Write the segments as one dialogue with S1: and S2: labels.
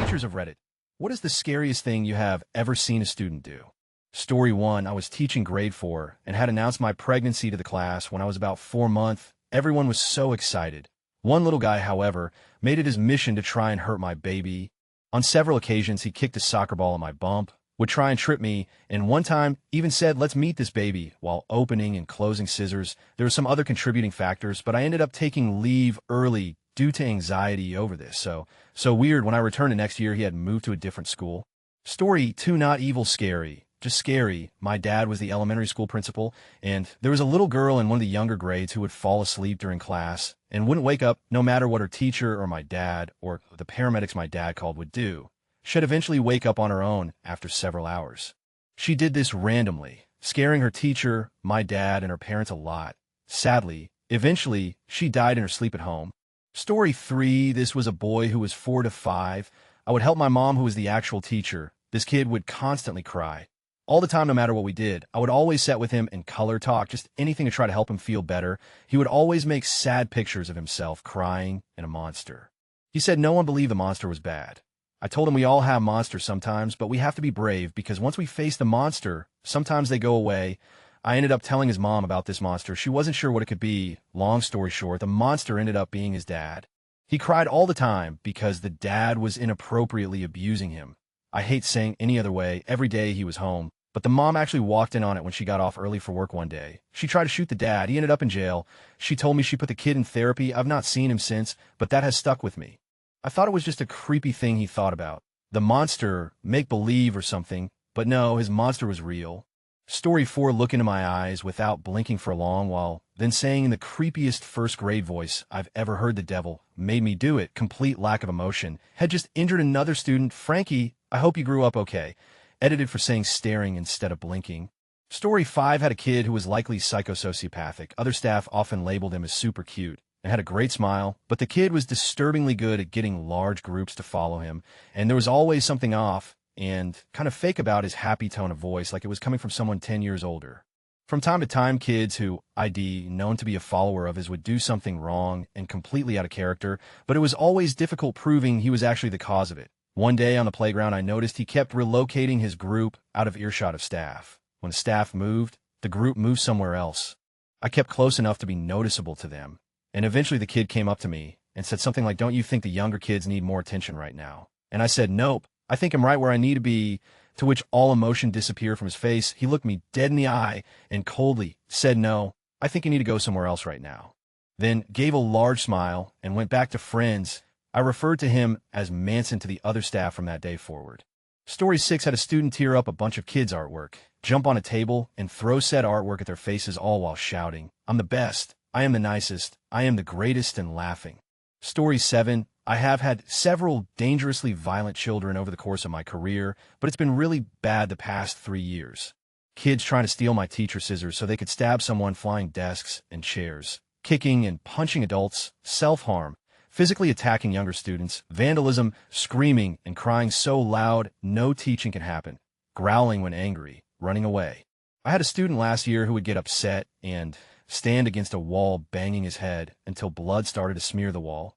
S1: Teachers of Reddit. What is the scariest thing you have ever seen a student do? Story 1. I was teaching grade 4 and had announced my pregnancy to the class when I was about 4 months. Everyone was so excited. One little guy, however, made it his mission to try and hurt my baby. On several occasions, he kicked a soccer ball in my bump, would try and trip me, and one time even said, "Let's meet this baby," while opening and closing scissors. There were some other contributing factors, but I ended up taking leave early due to anxiety over this. So weird, when I returned the next year, he had moved to a different school. Story 2, not evil scary, just scary. My dad was the elementary school principal, and there was a little girl in one of the younger grades who would fall asleep during class and wouldn't wake up no matter what her teacher or my dad or the paramedics my dad called would do. She'd eventually wake up on her own after several hours. She did this randomly, scaring her teacher, my dad, and her parents a lot. Sadly, eventually, she died in her sleep at home. Story 3, this was a boy who was 4 to 5. I would help my mom, who was the actual teacher. This kid would constantly cry. All the time, no matter what we did. I would always sit with him and color talk, just anything to try to help him feel better. He would always make sad pictures of himself crying and a monster. He said no one believed the monster was bad. I told him we all have monsters sometimes, but we have to be brave because once we face the monster, sometimes they go away. I ended up telling his mom about this monster. She wasn't sure what it could be. Long story short, the monster ended up being his dad. He cried all the time because the dad was inappropriately abusing him. I hate saying any other way. Every day he was home, but the mom actually walked in on it when she got off early for work one day. She tried to shoot the dad. He ended up in jail. She told me she put the kid in therapy. I've not seen him since, but that has stuck with me. I thought it was just a creepy thing he thought about. The monster, make-believe or something, but no, his monster was real. Story 4, look into my eyes without blinking for a long while, then saying in the creepiest first-grade voice I've ever heard, "The devil made me do it." Complete lack of emotion. Had just injured another student. Frankie, I hope you grew up okay. Edited for saying staring instead of blinking. Story 5 had a kid who was likely psychosociopathic. Other staff often labeled him as super cute and had a great smile, but the kid was disturbingly good at getting large groups to follow him, and there was always something off and kind of fake about his happy tone of voice, like it was coming from someone 10 years older. From time to time, kids who ID known to be a follower of his would do something wrong and completely out of character, but it was always difficult proving he was actually the cause of it. One day on the playground, I noticed he kept relocating his group out of earshot of staff. When the staff moved, the group moved somewhere else. I kept close enough to be noticeable to them, and eventually the kid came up to me and said something like, "Don't you think the younger kids need more attention right now?" And I said, "Nope. I think I'm right where I need to be," to which all emotion disappeared from his face. He looked me dead in the eye and coldly said, "No, I think you need to go somewhere else right now." Then gave a large smile and went back to friends. I referred to him as Manson to the other staff from that day forward. Story 6 had a student tear up a bunch of kids' artwork, jump on a table, and throw said artwork at their faces, all while shouting, "I'm the best, I am the nicest, I am the greatest," and laughing. Story 7, I have had several dangerously violent children over the course of my career, but it's been really bad the past 3 years. Kids trying to steal my teacher scissors so they could stab someone, flying desks and chairs, kicking and punching adults, self-harm, physically attacking younger students, vandalism, screaming and crying so loud no teaching can happen, growling when angry, running away. I had a student last year who would get upset and stand against a wall banging his head until blood started to smear the wall.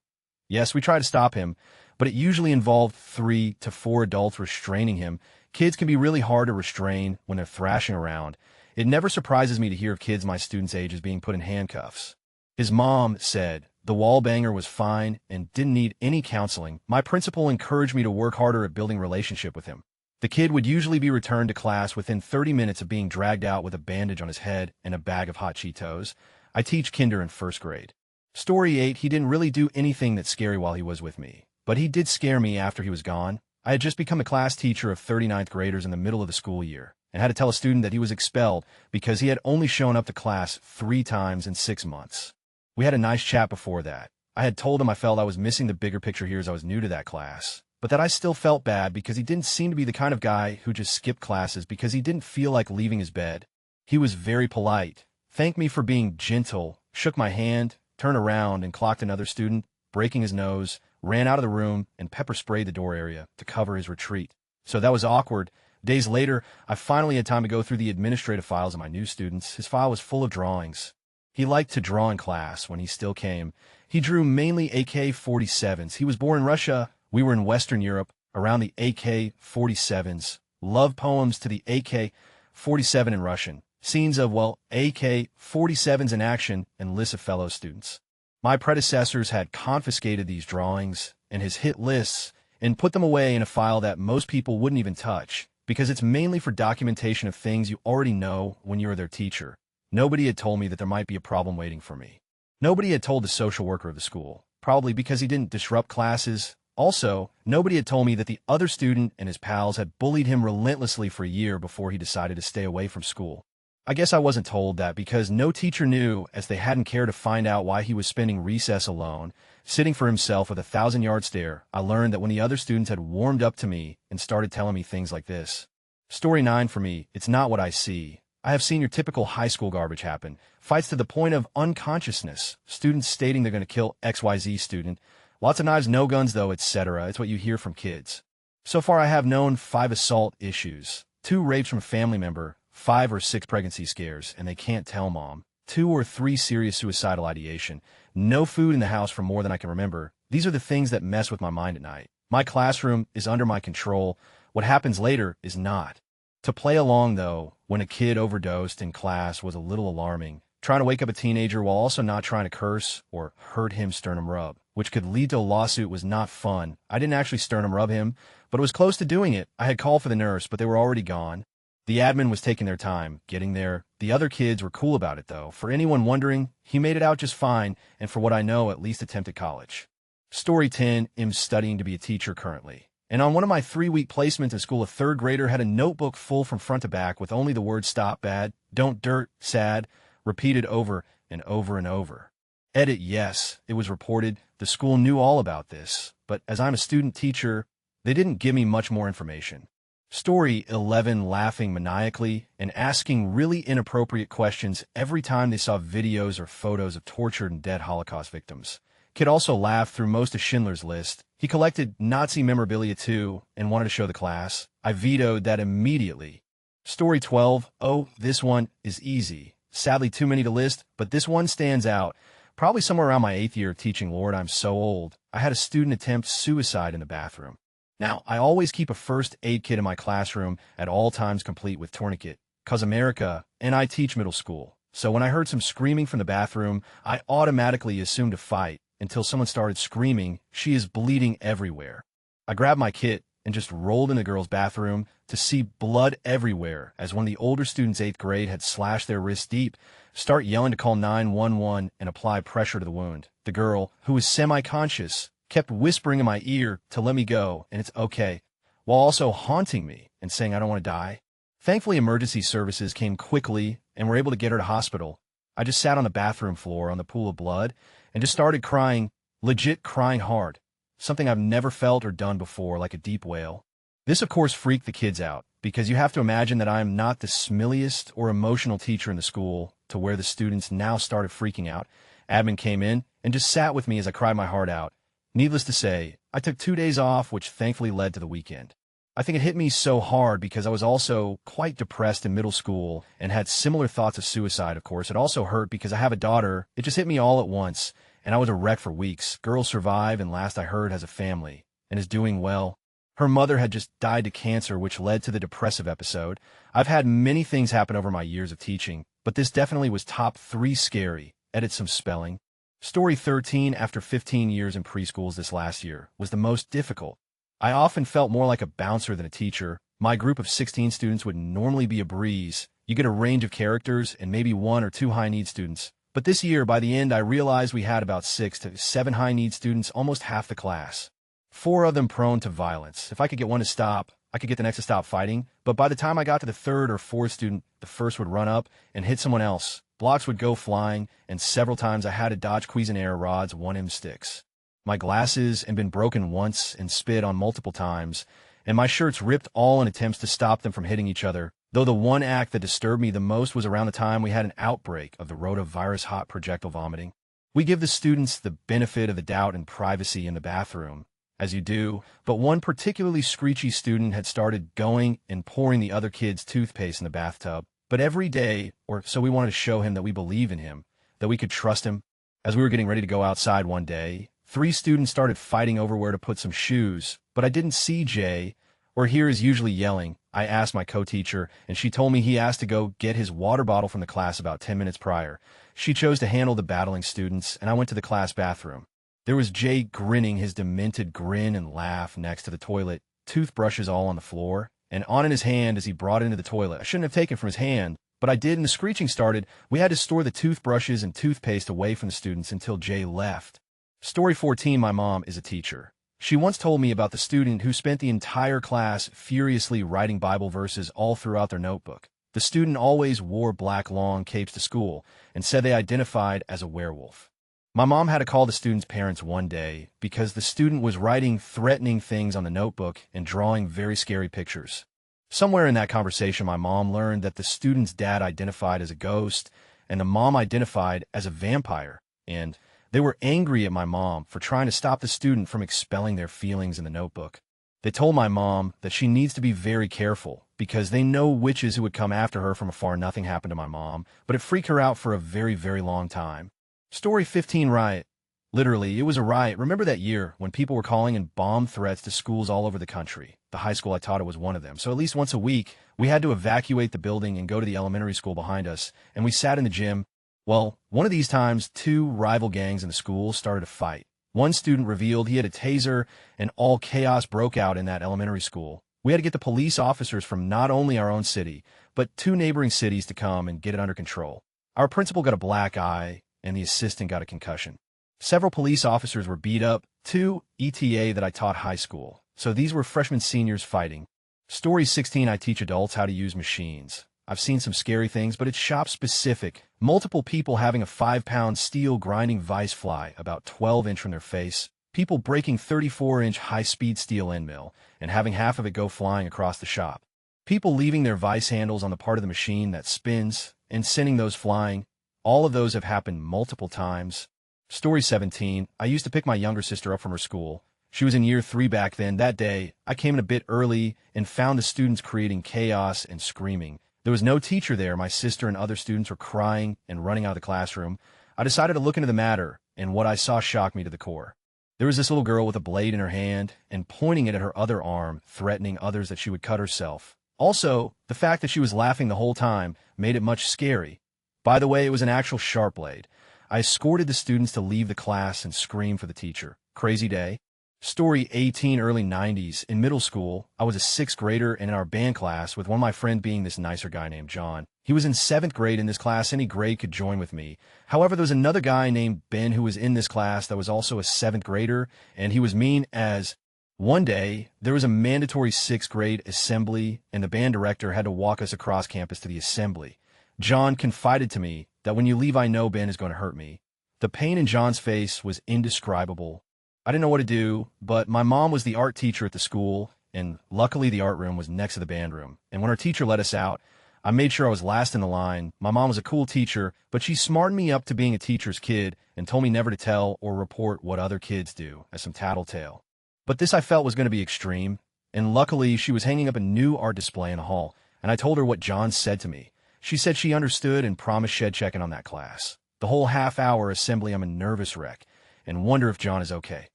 S1: Yes, we tried to stop him, but it usually involved 3 to 4 adults restraining him. Kids can be really hard to restrain when they're thrashing around. It never surprises me to hear of kids my student's age being put in handcuffs. His mom said the wall banger was fine and didn't need any counseling. My principal encouraged me to work harder at building relationship with him. The kid would usually be returned to class within 30 minutes of being dragged out with a bandage on his head and a bag of hot Cheetos. I teach kinder in 1st grade. Story 8, he didn't really do anything that's scary while he was with me, but he did scare me after he was gone. I had just become a class teacher of 39th graders in the middle of the school year and had to tell a student that he was expelled because he had only shown up to class 3 times in 6 months. We had a nice chat before that. I had told him I felt I was missing the bigger picture here as I was new to that class, but that I still felt bad because he didn't seem to be the kind of guy who just skipped classes because he didn't feel like leaving his bed. He was very polite, thanked me for being gentle, shook my hand, turned around and clocked another student, breaking his nose, ran out of the room, and pepper sprayed the door area to cover his retreat. So that was awkward. Days later, I finally had time to go through the administrative files of my new students. His file was full of drawings. He liked to draw in class when he still came. He drew mainly AK-47s. He was born in Russia. We were in Western Europe. around the AK-47s, love poems to the AK-47 in Russian, scenes of, well, AK-47s in action, and lists of fellow students. My predecessors had confiscated these drawings and his hit lists and put them away in a file that most people wouldn't even touch, because it's mainly for documentation of things you already know when you were their teacher. Nobody had told me that there might be a problem waiting for me. Nobody had told the social worker of the school, probably because he didn't disrupt classes. Also, nobody had told me that the other student and his pals had bullied him relentlessly for a year before he decided to stay away from school. I guess I wasn't told that because no teacher knew, as they hadn't cared to find out why he was spending recess alone, sitting for himself with a 1,000-yard stare. I learned that when the other students had warmed up to me and started telling me things like this. Story 9 for me, it's not what I see. I have seen your typical high school garbage happen. Fights to the point of unconsciousness. Students stating they're going to kill XYZ student. Lots of knives, no guns though, etc. It's what you hear from kids. So far I have known 5 assault issues, 2 rapes from a family member, 5 or 6 pregnancy scares, and they can't tell mom, 2 or 3 serious suicidal ideation, no food in the house for more than I can remember. These are the things that mess with my mind at night. My classroom is under my control. What happens later is not. To play along, though, when a kid overdosed in class was a little alarming. Trying to wake up a teenager while also not trying to curse or hurt him sternum rub, which could lead to a lawsuit, was not fun. I didn't actually sternum rub him, but it was close to doing it. I had called for the nurse, but they were already gone. The admin was taking their time getting there. The other kids were cool about it, though. For anyone wondering, he made it out just fine, and for what I know, at least attempted college. Story 10, I'm studying to be a teacher currently. And on one of my 3-week placements in school, a 3rd grader had a notebook full from front to back with only the words stop, bad, don't, dirt, sad, repeated over and over and over. Edit, yes, it was reported. The school knew all about this, but as I'm a student teacher, they didn't give me much more information. Story 11, laughing maniacally and asking really inappropriate questions every time they saw videos or photos of tortured and dead Holocaust victims. Kid also laughed through most of Schindler's List. He collected Nazi memorabilia too and wanted to show the class. I vetoed that immediately. Story 12, oh, this one is easy. Sadly too many to list, but this one stands out. Probably somewhere around my 8th year of teaching. Lord, I'm so old. I had a student attempt suicide in the bathroom. Now, I always keep a first aid kit in my classroom at all times, complete with tourniquet, 'cause America, and I teach middle school. So when I heard some screaming from the bathroom, I automatically assumed a fight until someone started screaming, "She is bleeding everywhere." I grabbed my kit and just rolled in the girl's bathroom to see blood everywhere as one of the older students, 8th grade, had slashed their wrists deep, start yelling to call 911 and apply pressure to the wound. The girl, who was semi-conscious, kept whispering in my ear to let me go and it's okay, while also haunting me and saying I don't want to die. Thankfully, emergency services came quickly and were able to get her to hospital. I just sat on the bathroom floor on the pool of blood and just started crying, legit crying hard, something I've never felt or done before, like a deep wail. This, of course, freaked the kids out, because you have to imagine that I am not the smilliest or emotional teacher in the school, to where the students now started freaking out. Admin came in and just sat with me as I cried my heart out. Needless to say, I took 2 days off, which thankfully led to the weekend. I think it hit me so hard because I was also quite depressed in middle school and had similar thoughts of suicide, of course. It also hurt because I have a daughter. It just hit me all at once, and I was a wreck for weeks. Girl survived, and last I heard has a family and is doing well. Her mother had just died to cancer, which led to the depressive episode. I've had many things happen over my years of teaching, but this definitely was top 3 scary. Edit some spelling. Story 13, after 15 years in preschools this last year, was the most difficult. I often felt more like a bouncer than a teacher. My group of 16 students would normally be a breeze. You get a range of characters and maybe 1 or 2 high-need students. But this year, by the end, I realized we had about 6 to 7 high-need students, almost half the class. 4 of them prone to violence. If I could get one to stop, I could get the next to stop fighting. But by the time I got to the 3rd or 4th student, the first would run up and hit someone else. Blocks would go flying, and several times I had to dodge Cuisinart rods, 1M sticks. My glasses had been broken once and spit on multiple times, and my shirts ripped all in attempts to stop them from hitting each other, though the one act that disturbed me the most was around the time we had an outbreak of the rotavirus hot projectile vomiting. We give the students the benefit of the doubt and privacy in the bathroom, as you do, but one particularly screechy student had started going and pouring the other kids' toothpaste in the bathtub. But every day, or so, we wanted to show him that we believe in him, that we could trust him. As we were getting ready to go outside one day, 3 students started fighting over where to put some shoes, but I didn't see Jay or hear his usually yelling. I asked my co-teacher, and she told me he asked to go get his water bottle from the class about 10 minutes prior. She chose to handle the battling students, and I went to the class bathroom. There was Jay grinning his demented grin and laugh next to the toilet, toothbrushes all on the floor, and on in his hand as he brought it into the toilet. I shouldn't have taken from his hand, but I did, and the screeching started. We had to store the toothbrushes and toothpaste away from the students until Jay left. Story 14. My mom is a teacher. She once told me about the student who spent the entire class furiously writing Bible verses all throughout their notebook. The student always wore black long capes to school and said they identified as a werewolf. My mom had to call the student's parents one day because the student was writing threatening things on the notebook and drawing very scary pictures. Somewhere in that conversation, my mom learned that the student's dad identified as a ghost and the mom identified as a vampire, and they were angry at my mom for trying to stop the student from expelling their feelings in the notebook. They told my mom that she needs to be very careful because they know witches who would come after her from afar. Nothing happened to my mom, but it freaked her out for a very, very long time. Story 15. Riot. Literally, it was a riot. Remember that year when people were calling in bomb threats to schools all over the country? The high school I taught at was one of them. So at least once a week, we had to evacuate the building and go to the elementary school behind us, and we sat in the gym. Well, one of these times, 2 rival gangs in the school started a fight. One student revealed he had a taser, and all chaos broke out in that elementary school. We had to get the police officers from not only our own city, but 2 neighboring cities to come and get it under control. Our principal got a black eye, and the assistant got a concussion. Several police officers were beat up, 2 ETA that I taught high school. So these were freshmen seniors fighting. Story 16. I teach adults how to use machines. I've seen some scary things, but it's shop-specific. Multiple people having a 5-pound steel grinding vise fly about 12-inch from their face, people breaking 34-inch high-speed steel end mill and having half of it go flying across the shop, people leaving their vise handles on the part of the machine that spins and sending those flying. All of those have happened multiple times. Story 17. I used to pick my younger sister up from her school. She was in year 3 back then. That day, I came in a bit early and found the students creating chaos and screaming. There was no teacher there. My sister and other students were crying and running out of the classroom. I decided to look into the matter, and what I saw shocked me to the core. There was this little girl with a blade in her hand and pointing it at her other arm, threatening others that she would cut herself. Also, the fact that she was laughing the whole time made it much scary. By the way, it was an actual sharp blade. I escorted the students to leave the class and scream for the teacher. Crazy day. Story 18. Early 90s. In middle school, I was a 6th grader and in our band class with one of my friends being this nicer guy named John. He was in 7th grade in this class. Any grade could join with me. However, there was another guy named Ben who was in this class that was also a 7th grader, and he was mean as. One day, there was a mandatory 6th grade assembly, and the band director had to walk us across campus to the assembly. John confided to me that when you leave, I know Ben is going to hurt me. The pain in John's face was indescribable. I didn't know what to do, but my mom was the art teacher at the school, and luckily the art room was next to the band room. And when our teacher let us out, I made sure I was last in the line. My mom was a cool teacher, but she smartened me up to being a teacher's kid and told me never to tell or report what other kids do as some tattletale. But this I felt was going to be extreme, and luckily she was hanging up a new art display in the hall, and I told her what John said to me. She said she understood and promised shed checking on that class. The whole half-hour assembly, I'm a nervous wreck and wonder if John is okay.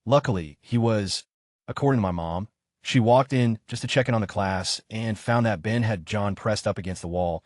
S1: Luckily, he was, according to my mom. She walked in just to check in on the class and found that Ben had John pressed up against the wall.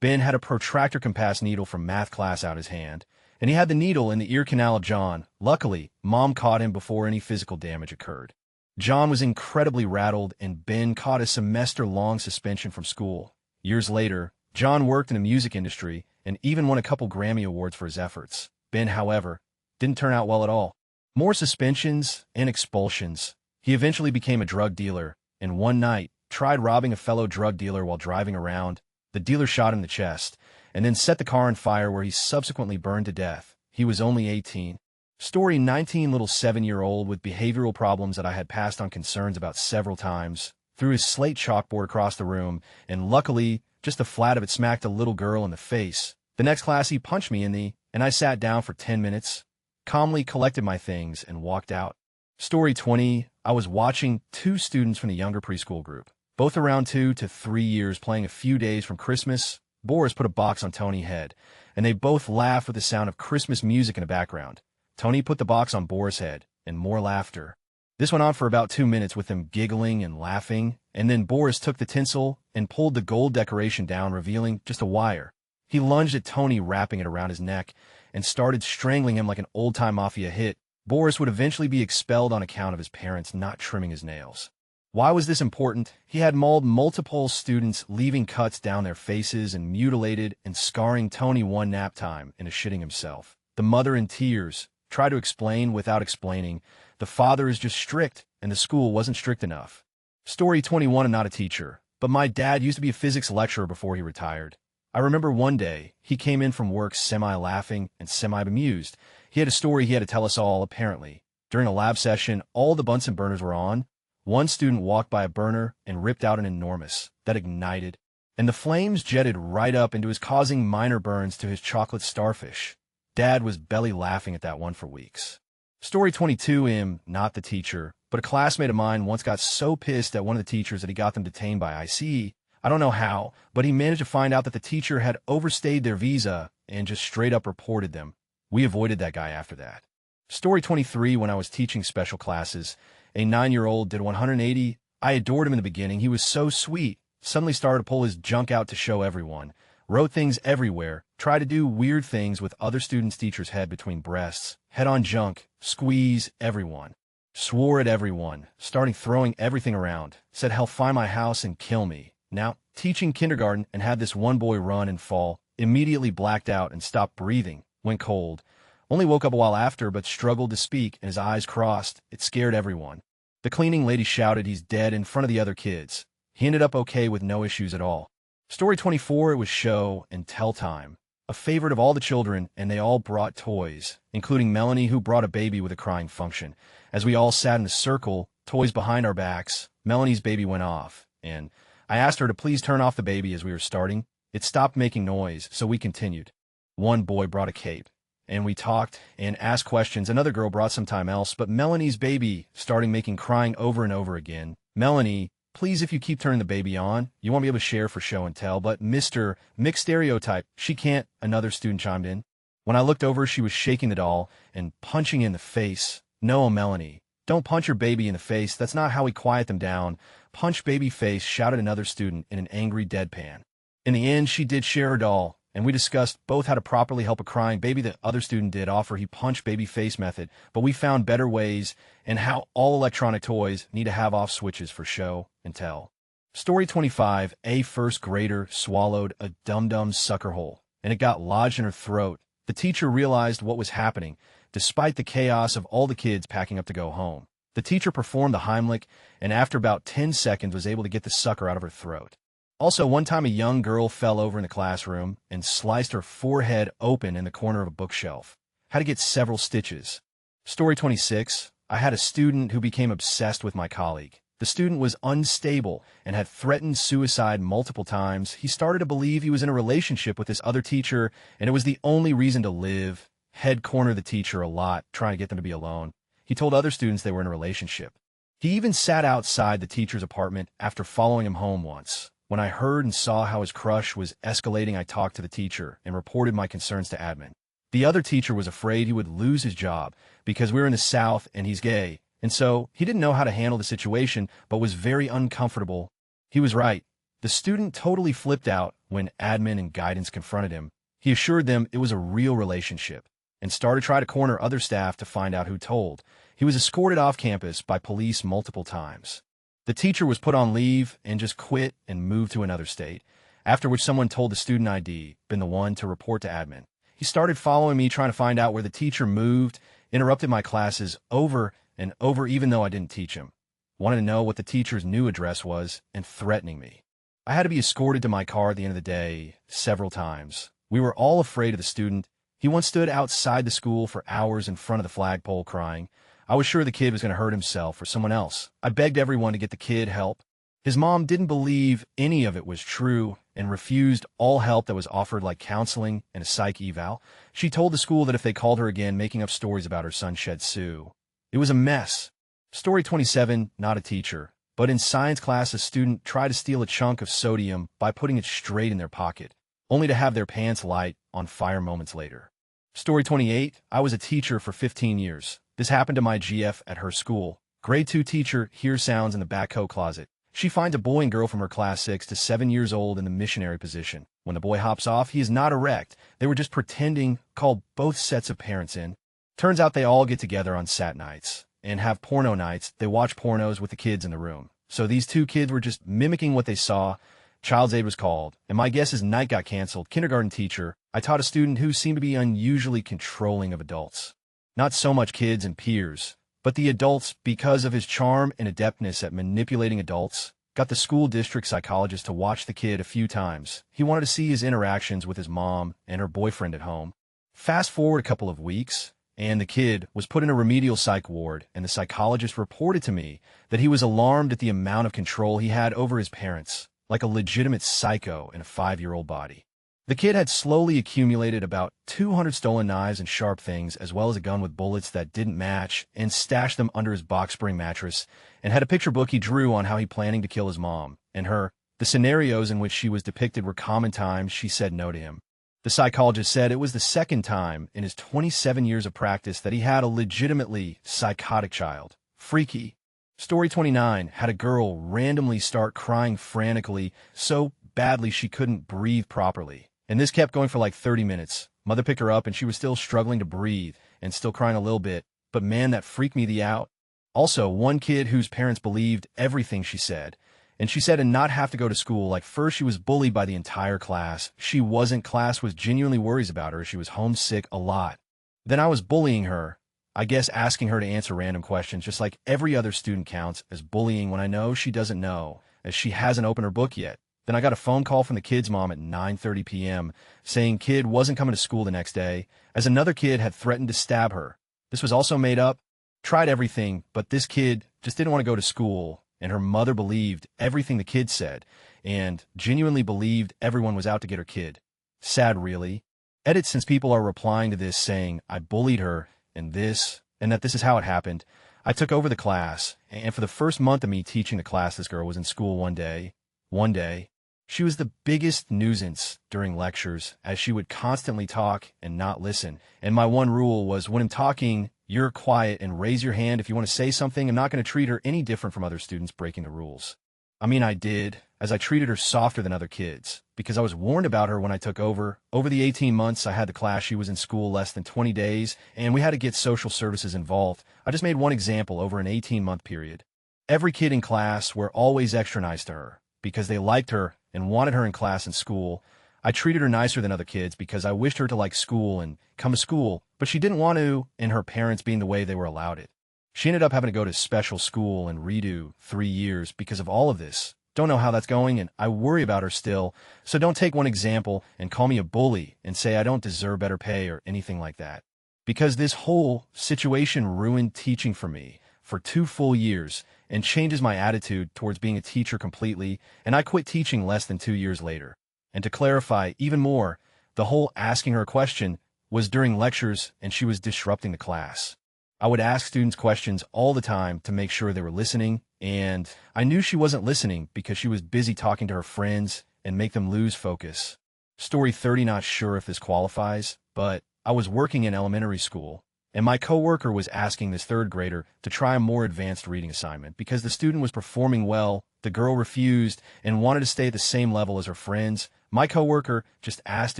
S1: Ben had a protractor compass needle from math class out his hand, and he had the needle in the ear canal of John. Luckily, Mom caught him before any physical damage occurred. John was incredibly rattled, and Ben caught a semester-long suspension from school. Years later, John worked in the music industry and even won a couple Grammy Awards for his efforts. Ben, however, didn't turn out well at all. More suspensions and expulsions. He eventually became a drug dealer, and one night tried robbing a fellow drug dealer while driving around. The dealer shot him in the chest, and then set the car on fire where he subsequently burned to death. He was only 18. Story 19. Little 7-year-old with behavioral problems that I had passed on concerns about several times. Threw his slate chalkboard across the room, and luckily, just the flat of it smacked a little girl in the face. The next class he punched me in the, and I sat down for 10 minutes. Calmly collected my things and walked out. Story 20. I was watching 2 students from the younger preschool group, both around 2 to 3 years, playing a few days from Christmas. Boris put a box on Tony's head, and they both laughed with the sound of Christmas music in the background. Tony put the box on Boris' head. and more laughter. This went on for about 2 minutes with them giggling and laughing, and then Boris took the tinsel and pulled the gold decoration down, revealing just a wire. He lunged at Tony, wrapping it around his neck, and started strangling him like an old-time mafia hit. Boris would eventually be expelled on account of his parents not trimming his nails. Why was this important? He had mauled multiple students, leaving cuts down their faces and mutilated and scarring Tony one nap time into shitting himself. The mother in tears tried to explain without explaining. The father is just strict, and the school wasn't strict enough. Story 21. I'm not a teacher, but my dad used to be a physics lecturer before he retired. I remember one day, he came in from work semi-laughing and semi-bemused. He had a story he had to tell us all, apparently. During a lab session, all the Bunsen burners were on. One student walked by a burner and ripped out an enormous that ignited, and the flames jetted right up into his, causing minor burns to his chocolate starfish. Dad was belly laughing at that one for weeks. Story 22. Not the teacher, but a classmate of mine once got so pissed at one of the teachers that he got them detained by ICE. I don't know how, but he managed to find out that the teacher had overstayed their visa and just straight up reported them. We avoided that guy after that. Story 23. When I was teaching special classes, a 9-year-old did 180. I adored him in the beginning. He was so sweet. Suddenly started to pull his junk out to show everyone. Wrote things everywhere. Tried to do weird things with other students' teachers' head between breasts. Head on junk. Squeeze everyone. Swore at everyone. Starting throwing everything around. Said he'll find my house and kill me. Now, teaching kindergarten and had this one boy run and fall. Immediately blacked out and stopped breathing. Went cold. Only woke up a while after, but struggled to speak, and his eyes crossed. It scared everyone. The cleaning lady shouted he's dead in front of the other kids. He ended up okay with no issues at all. Story 24. It was show and tell time. A favorite of all the children, and they all brought toys, including Melanie, who brought a baby with a crying function. As we all sat in a circle, toys behind our backs, Melanie's baby went off, and I asked her to please turn off the baby as we were starting. It stopped making noise, so we continued. One boy brought a cape, and we talked and asked questions. Another girl brought some time else, but Melanie's baby started making crying over and over again. Melanie, please, if you keep turning the baby on, you won't be able to share for show and tell, but Mr. Mixed Stereotype, she can't, another student chimed in. When I looked over, she was shaking the doll and punching in the face. No, Melanie, don't punch your baby in the face. That's not how we quiet them down. Punch baby face, shouted another student in an angry deadpan. In the end, she did share her doll, and we discussed both how to properly help a crying baby. The other student did offer he punch baby face method, but we found better ways, and how all electronic toys need to have off switches for show and tell. Story 25. A first grader swallowed a dum-dum sucker hole, and it got lodged in her throat. The teacher realized what was happening, despite the chaos of all the kids packing up to go home. The teacher performed the Heimlich, and after about 10 seconds was able to get the sucker out of her throat. Also, one time a young girl fell over in the classroom and sliced her forehead open in the corner of a bookshelf. Had to get several stitches. Story 26. I had a student who became obsessed with my colleague. The student was unstable and had threatened suicide multiple times. He started to believe he was in a relationship with this other teacher, and it was the only reason to live. Head cornered the teacher a lot, trying to get them to be alone. He told other students they were in a relationship. He even sat outside the teacher's apartment after following him home once. When I heard and saw how his crush was escalating, I talked to the teacher and reported my concerns to admin. The other teacher was afraid he would lose his job because we were in the South and he's gay, and so he didn't know how to handle the situation but was very uncomfortable. He was right. The student totally flipped out when admin and guidance confronted him. He assured them it was a real relationship and started to try to corner other staff to find out who told. He was escorted off campus by police multiple times. The teacher was put on leave and just quit and moved to another state, after which someone told the student ID been the one to report to admin. He started following me, trying to find out where the teacher moved, interrupted my classes over and over even though I didn't teach him. Wanted to know what the teacher's new address was and threatening me. I had to be escorted to my car at the end of the day several times. We were all afraid of the student. He once stood outside the school for hours in front of the flagpole crying. I was sure the kid was going to hurt himself or someone else. I begged everyone to get the kid help. His mom didn't believe any of it was true and refused all help that was offered, like counseling and a psych eval. She told the school that if they called her again, making up stories about her son, she'd sue. It was a mess. Story 27. Not a teacher, but in science class, a student tried to steal a chunk of sodium by putting it straight in their pocket, only to have their pants light on fire moments later. Story 28. I was a teacher for 15 years. This happened to my GF at her school. Grade 2 teacher hears sounds in the back coat closet. She finds a boy and girl from her class 6 to 7 years old in the missionary position. When the boy hops off, he is not erect. They were just pretending, called both sets of parents in. Turns out they all get together on Sat nights and have porno nights. They watch pornos with the kids in the room. So these two kids were just mimicking what they saw. Child's aid was called, and my guess is night got canceled. Kindergarten teacher, I taught a student who seemed to be unusually controlling of adults. Not so much kids and peers, but the adults, because of his charm and adeptness at manipulating adults, got the school district psychologist to watch the kid a few times. He wanted to see his interactions with his mom and her boyfriend at home. Fast forward a couple of weeks, and the kid was put in a remedial psych ward, and the psychologist reported to me that he was alarmed at the amount of control he had over his parents, like a legitimate psycho in a 5-year-old body. The kid had slowly accumulated about 200 stolen knives and sharp things, as well as a gun with bullets that didn't match, and stashed them under his box spring mattress, and had a picture book he drew on how he planning to kill his mom and her. The scenarios in which she was depicted were common times she said no to him. The psychologist said it was the second time in his 27 years of practice that he had a legitimately psychotic child. Freaky. Story 29 had a girl randomly start crying frantically so badly she couldn't breathe properly. And this kept going for like 30 minutes. Mother picked her up and she was still struggling to breathe and still crying a little bit. But man, that freaked me the out. Also, one kid whose parents believed everything she said. And she said and not have to go to school. Like first she was bullied by the entire class. She wasn't. Class was genuinely worries about her. She was homesick a lot. Then I was bullying her. I guess asking her to answer random questions, just like every other student counts as bullying when I know she doesn't know, as she hasn't opened her book yet. Then I got a phone call from the kid's mom at 9:30 p.m. saying kid wasn't coming to school the next day, as another kid had threatened to stab her. This was also made up. Tried everything, but this kid just didn't want to go to school, and her mother believed everything the kid said, and genuinely believed everyone was out to get her kid. Sad, really. Edit, since people are replying to this saying I bullied her, and that this is how it happened. I took over the class, and for the first month of me teaching the class, this girl was in school one day. She was the biggest nuisance during lectures, as she would constantly talk and not listen. And my one rule was, when I'm talking, you're quiet and raise your hand if you want to say something. I'm not going to treat her any different from other students breaking the rules. I mean, I did, as I treated her softer than other kids, because I was warned about her when I took over. Over the 18 months I had the class, she was in school less than 20 days, and we had to get social services involved. I just made one example over an 18-month period. Every kid in class were always extra nice to her, because they liked her and wanted her in class and school. I treated her nicer than other kids because I wished her to like school and come to school, but she didn't want to, and her parents being the way they were allowed it. She ended up having to go to special school and redo 3 years because of all of this. Don't know how that's going, and I worry about her still, so don't take one example and call me a bully and say I don't deserve better pay or anything like that. Because this whole situation ruined teaching for me for 2 full years and changes my attitude towards being a teacher completely, and I quit teaching less than 2 years later. And to clarify even more, the whole asking her a question was during lectures and she was disrupting the class. I would ask students questions all the time to make sure they were listening, and I knew she wasn't listening because she was busy talking to her friends and make them lose focus. Story 30, not sure if this qualifies, but I was working in elementary school, and my coworker was asking this 3rd grader to try a more advanced reading assignment because the student was performing well. The girl refused and wanted to stay at the same level as her friends. My coworker just asked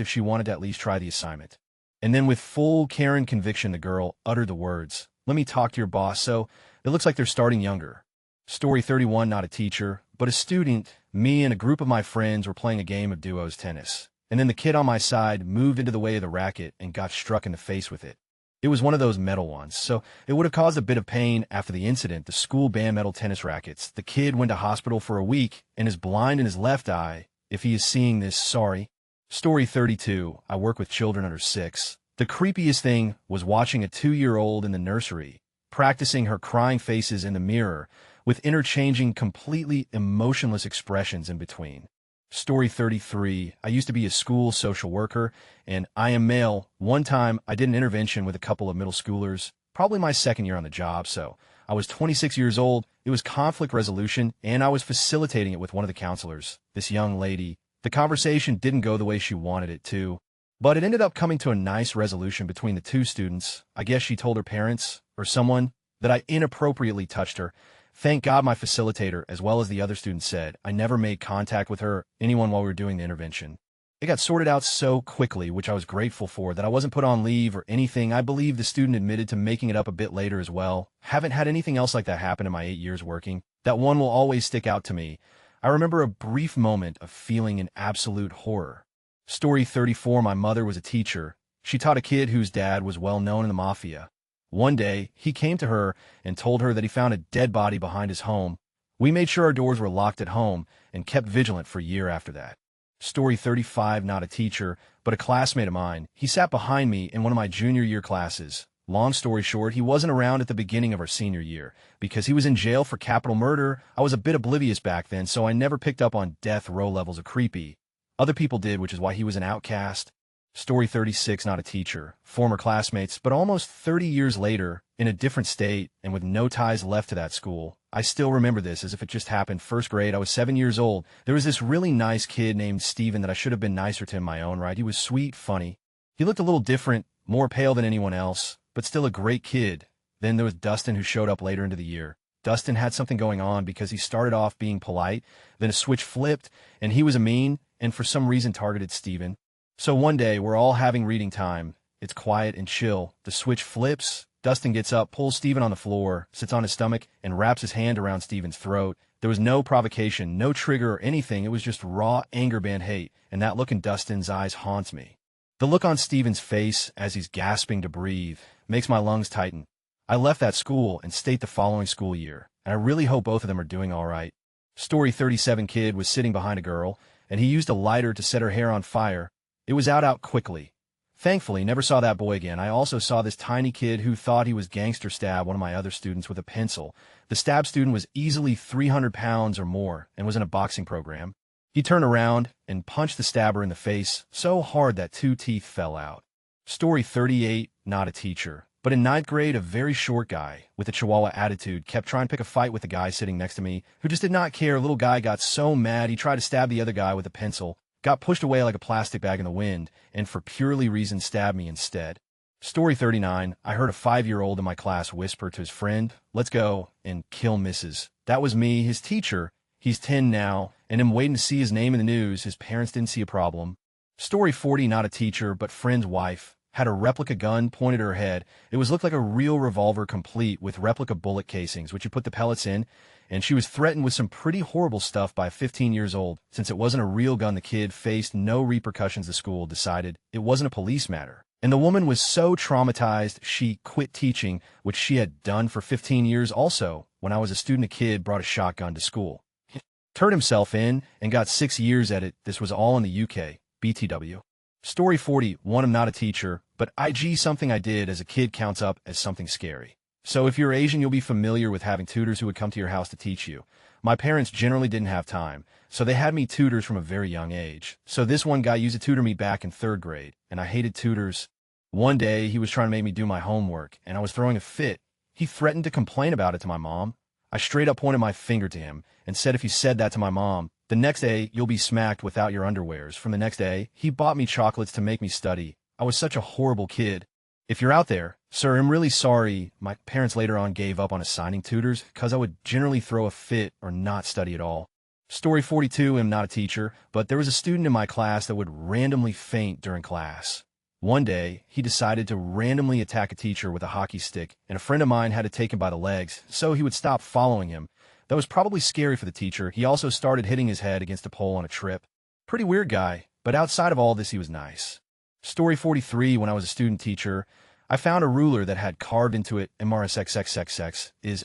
S1: if she wanted to at least try the assignment. And then with full Karen conviction, the girl uttered the words, "Let me talk to your boss." So it looks like they're starting younger. Story 31, not a teacher, but a student. Me and a group of my friends were playing a game of duos tennis. And then the kid on my side moved into the way of the racket and got struck in the face with it. It was one of those metal ones, so it would have caused a bit of pain. After the incident, the school banned metal tennis rackets. The kid went to hospital for a week and is blind in his left eye. If he is seeing this, sorry. Story 32, I work with children under 6. The creepiest thing was watching a 2-year-old in the nursery, practicing her crying faces in the mirror, with interchanging completely emotionless expressions in between. Story 33, I used to be a school social worker, and I am male. One time, I did an intervention with a couple of middle schoolers, probably my 2nd year on the job, so I was 26 years old. It was conflict resolution, and I was facilitating it with one of the counselors, this young lady. The conversation didn't go the way she wanted it to, but it ended up coming to a nice resolution between the 2 students. I guess she told her parents, or someone that I inappropriately touched her. Thank God my facilitator, as well as the other students, said I never made contact with her or anyone while we were doing the intervention. It got sorted out so quickly, which I was grateful for, that I wasn't put on leave or anything. I believe the student admitted to making it up a bit later as well. Haven't had anything else like that happen in my 8 years working. That one will always stick out to me. I remember a brief moment of feeling in absolute horror. Story 34, my mother was a teacher. She taught a kid whose dad was well known in the mafia. One day, he came to her and told her that he found a dead body behind his home. We made sure our doors were locked at home and kept vigilant for a year after that. Story 35, not a teacher, but a classmate of mine. He sat behind me in one of my junior year classes. Long story short, he wasn't around at the beginning of our senior year. Because he was in jail for capital murder, I was a bit oblivious back then, so I never picked up on death row levels of creepy. Other people did, which is why he was an outcast. Story 36, not a teacher. Former classmates, but almost 30 years later, in a different state and with no ties left to that school. I still remember this as if it just happened. First grade, I was 7 years old. There was this really nice kid named Steven that I should have been nicer to in my own right. He was sweet, funny. He looked a little different, more pale than anyone else, but still a great kid. Then there was Dustin, who showed up later into the year. Dustin had something going on because he started off being polite, then a switch flipped, and he was a mean, and for some reason targeted Steven. So one day, we're all having reading time. It's quiet and chill. The switch flips. Dustin gets up, pulls Steven on the floor, sits on his stomach, and wraps his hand around Steven's throat. There was no provocation, no trigger or anything. It was just raw anger band hate, and that look in Dustin's eyes haunts me. The look on Steven's face as he's gasping to breathe makes my lungs tighten. I left that school and stayed the following school year, and I really hope both of them are doing all right. Story 37, kid was sitting behind a girl, and he used a lighter to set her hair on fire. It was out quickly. Thankfully, never saw that boy again. I also saw this tiny kid who thought he was gangster stab one of my other students with a pencil. The stab student was easily 300 pounds or more and was in a boxing program. He turned around and punched the stabber in the face so hard that 2 teeth fell out. Story 38, not a teacher. But in 9th grade, a very short guy with a chihuahua attitude kept trying to pick a fight with the guy sitting next to me who just did not care. Little guy got so mad he tried to stab the other guy with a pencil, got pushed away like a plastic bag in the wind, and for purely reason stabbed me instead. Story 39, I heard a 5-year-old in my class whisper to his friend, "Let's go and kill Mrs." That was me, his teacher. He's 10 now, and I'm waiting to see his name in the news. His parents didn't see a problem. Story 40, not a teacher, but friend's wife, had a replica gun pointed at her head. It looked like a real revolver complete with replica bullet casings, which you put the pellets in, and she was threatened with some pretty horrible stuff by 15 years old. Since it wasn't a real gun, the kid faced no repercussions. The school decided it wasn't a police matter. And the woman was so traumatized, she quit teaching, which she had done for 15 years. Also, when I was a student, a kid brought a shotgun to school. He turned himself in and got 6 years at it. This was all in the UK. BTW. Story 40, one, I'm not a teacher, but IG something I did as a kid counts up as something scary. So if you're Asian, you'll be familiar with having tutors who would come to your house to teach you. My parents generally didn't have time, so they had me tutors from a very young age. So this one guy used to tutor me back in 3rd grade, and I hated tutors. One day, he was trying to make me do my homework, and I was throwing a fit. He threatened to complain about it to my mom. I straight up pointed my finger to him and said if you said that to my mom, the next day, you'll be smacked without your underwears. From the next day, he bought me chocolates to make me study. I was such a horrible kid. If you're out there, sir, I'm really sorry. My parents later on gave up on assigning tutors because I would generally throw a fit or not study at all. Story 42, I'm not a teacher, but there was a student in my class that would randomly faint during class. One day, he decided to randomly attack a teacher with a hockey stick, and a friend of mine had to take him by the legs so he would stop following him. That was probably scary for the teacher. He also started hitting his head against a pole on a trip. Pretty weird guy, but outside of all this, he was nice. Story 43, when I was a student teacher, I found a ruler that had carved into it MRSXXXX is.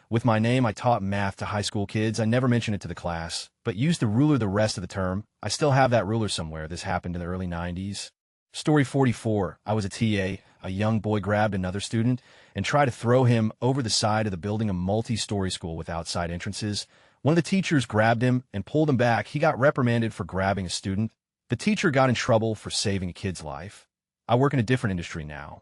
S1: With my name, I taught math to high school kids. I never mentioned it to the class, but used the ruler the rest of the term. I still have that ruler somewhere. This happened in the early 90s. Story 44, I was a TA. A young boy grabbed another student and tried to throw him over the side of the building, a multi-story school with outside entrances. One of the teachers grabbed him and pulled him back. He got reprimanded for grabbing a student. The teacher got in trouble for saving a kid's life. I work in a different industry now.